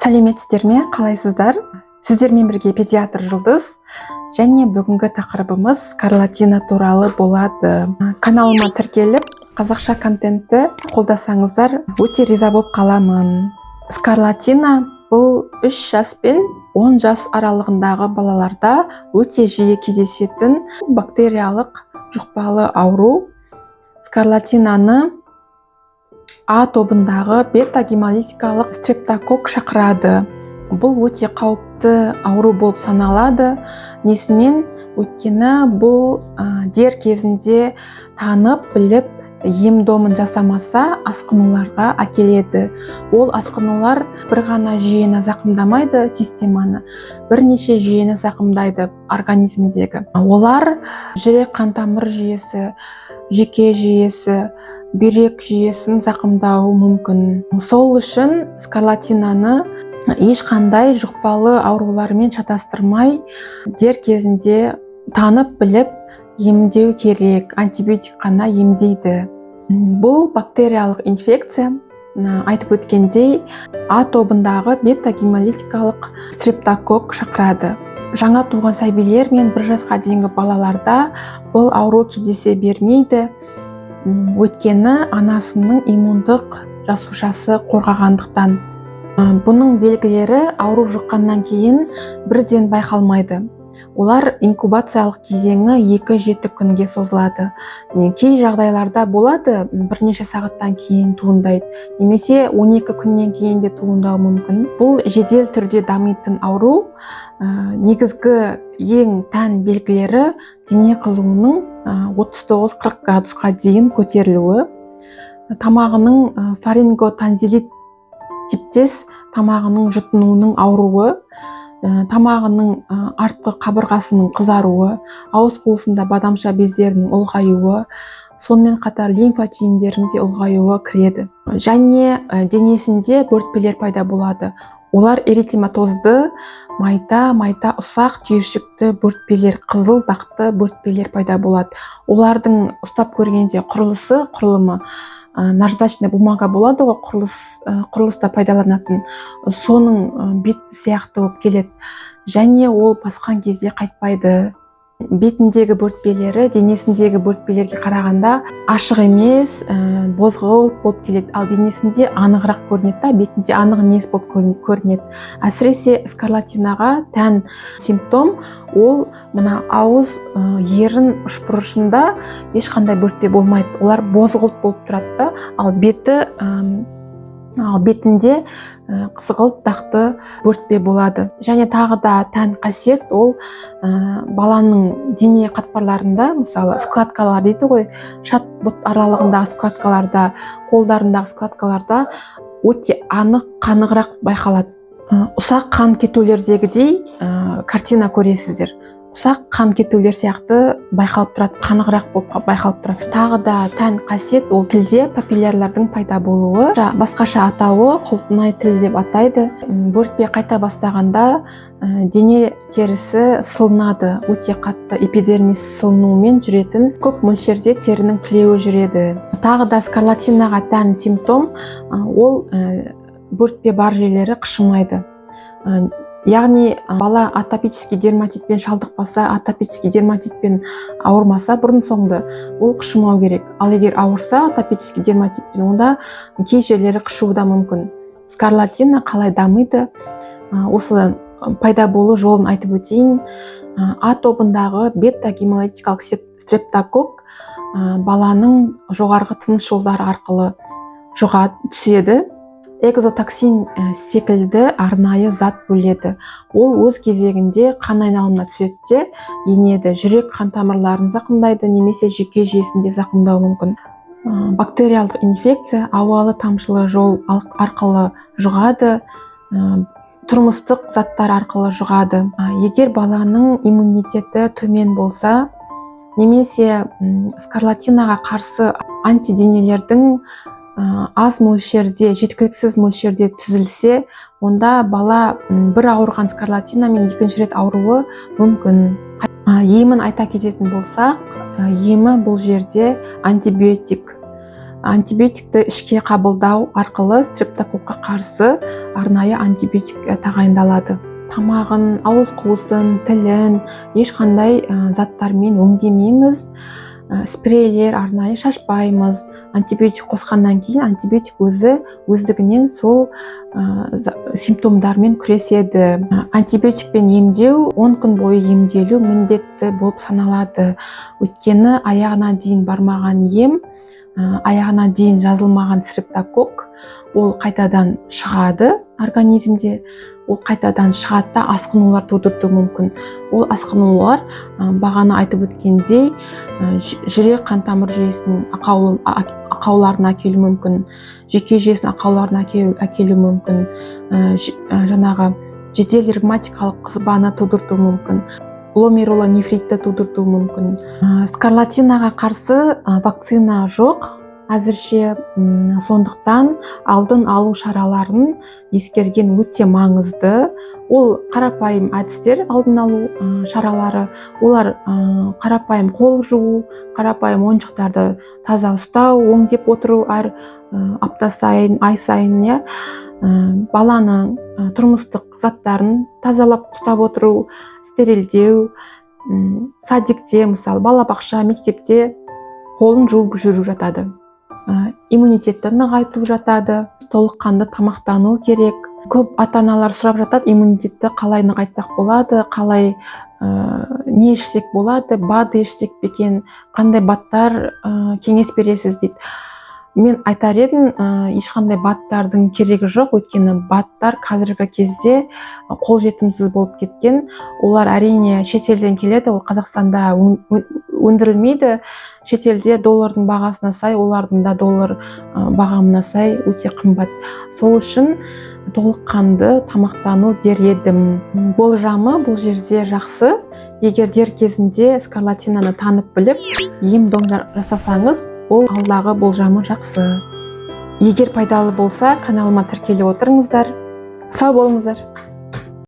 Сәлеметсіздер ме? Қалайсыздар? Сіздермен бірге педиатр Жұлдыз, және бүгінгі тақырыбымыз скарлатина туралы болады. Каналыма тіркеліп, қазақша контентті қолдасаңыздар, өте риза болып қаламын. Скарлатина бұл 3 жас пен 10 жас аралығындағы балаларда өте жиі кездесетін бактериялық жұқпалы ауру. Скарлатинаны А тобындағы бета-гемолитикалық стрептокок шақырады. Бұл өте қауіпті ауру болып саналады. Несімен? Өйткені бұл дер кезінде танып, біліп, ем-домын жасамаса асқынуларға әкеледі. Ол асқынулар бір ғана жүйені зақымдамайды, системаны, бірнеше жүйені зақымдайды организмдегі. Олар жүрек қан-тамыр жүйесі, жүйке жүйесі, бүйрек жүйесін зақымдауы мүмкін. Сол үшін скарлатинаны ешқандай жұқпалы аурулармен шатастырмай, дер кезінде танып, біліп, емдеу керек, антибиотик қана емдейді. Бұл бактериялық инфекция, айтып өткендей, А тобындағы бета-гемолитикалық стрептокок шақырады. Жаңа туған сәбилер мен 1 жасқа дейінгі балаларда бұл ауру кездесе бермейді. Өйткені анасының иммундық жасушасы қорғағандықтан. Бұның белгілері ауру жұққаннан кейін бірден байқалмайды. Олар инкубациялық кезеңі 2-7 күнге созылады. Кей жағдайларда болады, бірнеше сағаттан кейін туындайды, немесе 12 күннен кейін де туындауы мүмкін. Бұл жедел түрде дамитын ауру. Негізгі ең тән белгілері дене қызуының 39-40 градусқа дейін көтерілуі, тамағының фаринготонзилит типтес тамағының жұтынуының ауруы, тамағының артқы қабырғасының қызаруы, ауыз қуысында бадамша бездерінің ұлғаюы, сонымен қатар лимфа түйіндерінде ұлғаюы кіреді. Және денесінде бөртпелер пайда болады. Олар эритематозды, майта ұсақ түйіршікті бөртпелер, қызыл дақты бөртпелер пайда болады. Олардың ұстап көргенде құрылымы наждачная бумага болады ғой, құрылыста пайдаланатын, соның бет сияқты болып келеді. Және ол басқан кезде қайтпайды. Бетіндегі бөртпелері денесіндегі бөртпелерге қарағанда ашық емес, бозғылт болып келеді. Ал денесінде анығырақ көрінеді, бетінде анық емес болып көрінеді. Әсіресе скарлатинаға тән симптом ол мына ауыз ерін ұшпұрышында ешқандай бөртпе болмайды. Олар бозғылт болып тұрады, ал бетінде қызғылт дақты бөртпе болады. Және тағы да тән қасиет ол баланың дене қатпарларында, мысалы складкалар дейді ғой, шат бұт аралығындағы складкаларда, қолдарындағы складкаларда өте анық, қанығырақ байқалады. Ұсақ қан кетулердегідей картина көресіздер. Ұсақ қан кетулер сияқты байқалып тұрады, қанығырақ болып байқалып тұрады. Тағы да тән қасиет ол тілде папиллярлардың пайда болуы. Басқаша атауы құлпынай тіл деп атайды. Бөртпе қайта бастағанда дене терісі сылынады, өте қатты эпидермис сылынуымен жүретін, көп мөлшерде терінің түлеуі жүреді. Тағы да скарлатинаға тән симптом ол бөртпе бар жерлері қышымайды. Яғни бала атопический дерматитпен шалдықпаса, атопический дерматитпен ауырмаса бұрын соңды ол қышымау керек. Ал егер ауырса атопический дерматитпен, онда кей жерлері қышуы да мүмкін. Скарлатина қалай дамиды? Осы пайда болу жолын айтып өтейін. А тобындағы бета-гемолитикалық стрептокок баланың жоғарғы тыныс жолдары арқылы жұға түседі. Экзотоксин секілді арнайы зат бөледі. Ол өз кезегінде қан айналымына түседі де енеді. Жүрек қан тамырларын зақымдайды, немесе жүйке жүйесінде зақымдауы мүмкін. Бактериялық инфекция ауалы тамшылы жол арқылы жұғады, тұрмыстық заттар арқылы жұғады. Егер баланың иммунитеті төмен болса, немесе скарлатинаға қарсы антиденелердің аз мөлшерде, жеткіліксіз мөлшерде түзілсе, онда бала бір ауырған скарлатинамен 2-ші рет ауруы мүмкін. Емін айта кететін болсақ, емі бұл жерде антибиотик. антибиотикті ішке қабылдау арқылы стрептококқа қарсы арнайы антибиотик тағайындалады. Тамағын, ауыз қуысын, тілін ешқандай заттармен өңдемейміз, спрейлер арнайы шашпаймыз. Антибиотик қосқаннан кейін антибиотик өздігінен сол симптомдармен күреседі. Антибиотикпен емдеу 10 күн бойы емделу міндетті болып саналады. Өйткені аяғына дейін бармаған ем, аяғына дейін жазылмаған стрептокок ол қайтадан шығады организмде. Ол қайтадан шығады да асқынулар тудыруы мүмкін. Ол асқынулар бағана айтып өткендей жүрек қан тамыр жүйесінің ақауларына әкелуі мүмкін, жүйке жүйесінің ақауларына әкелуі мүмкін, жаңағы жедел ревматикалық қызбаны тудыруы мүмкін, гломерулонефритті тудыруы мүмкін. Скарлатинаға қарсы вакцина жоқ әзірше, сондықтан алдын алу шараларын ескерген өте маңызды. Ол қарапайым әдістер, алдын алу шаралары. Олар қарапайым қол жуу, қарапайым ойыншықтарды таза ұстау, өңдеп отыру әр апта сайын, ай сайын, баланың тұрмыстық заттарын тазалап ұстап отыру, стерилдеу, садикте, мысалы балабақша, мектепте қолын жуып жүру жатады. Иммунитетті нығайту жатады, толыққанды тамақтану керек. Көп ата-аналар сұрап жатады, иммунитетті қалай нығайтсақ болады, қалай не ішсек болады, БАД ішсек бекен, қандай БАДтар кеңес бересіз дейді. Мен айтар едім, ешқандай БАДтардың керегі жоқ, өйткені БАДтар қазіргі кезде қолжетімсіз болып кеткен. Олар әрине шетелден келеді, ол Қазақстанда өндірілмейді. Шетелде доллардың бағасына сай, олардың да доллар бағамына сай өте қымбат. Сол үшін толыққанды тамақтану дер едім. Болжамы бұл жерде жақсы. Егер дер кезінде скарлатинаны танып біліп, ем-дом жасасаңыз, ол алдағы болжамы жақсы. Егер пайдалы болса, каналыма тіркеліп отырыңыздар. Сау болыңыздар.